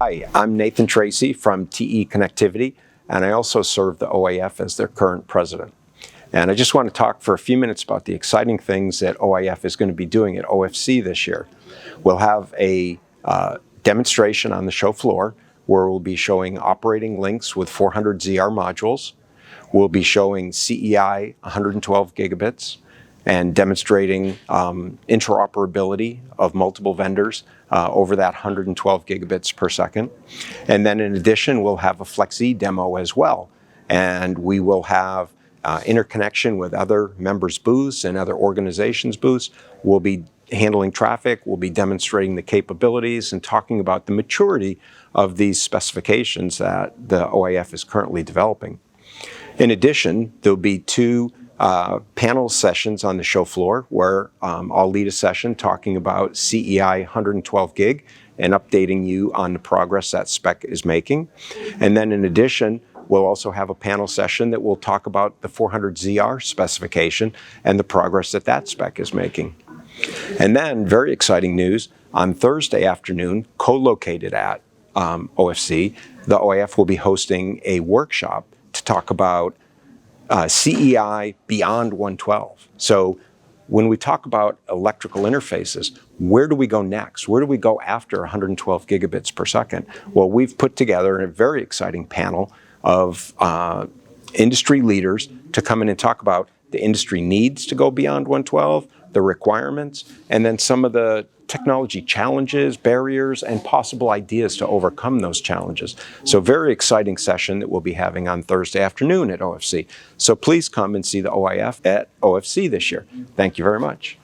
Hi, I'm Nathan Tracy from TE Connectivity, and I also serve the OIF as their current president. And I just want to talk for a few minutes about the exciting things that OIF is going to be doing at OFC this year. We'll have a demonstration on the show floor where we'll be showing operating links with 400 ZR modules. We'll be showing CEI 112 gigabits and demonstrating interoperability of multiple vendors over that 112 gigabits per second. And then in addition, we'll have a FlexE demo as well. And we will have interconnection with other members' booths and other organizations' booths. We'll be handling traffic, we'll be demonstrating the capabilities and talking about the maturity of these specifications that the OIF is currently developing. In addition, there'll be two panel sessions on the show floor where I'll lead a session talking about CEI 112 gig and updating you on the progress that spec is making. And then in addition, we'll also have a panel session that will talk about the 400 ZR specification and the progress that that spec is making. And then, very exciting news, on Thursday afternoon, co-located at OFC, the OIF will be hosting a workshop to talk about CEI beyond 112. So when we talk about electrical interfaces, where do we go next? Where do we go after 112 gigabits per second? Well, we've put together a very exciting panel of industry leaders to come in and talk about the industry needs to go beyond 112, the requirements, and then some of the technology challenges, barriers, and possible ideas to overcome those challenges. So very exciting session that we'll be having on Thursday afternoon at OFC. So please come and see the OIF at OFC this year. Thank you very much.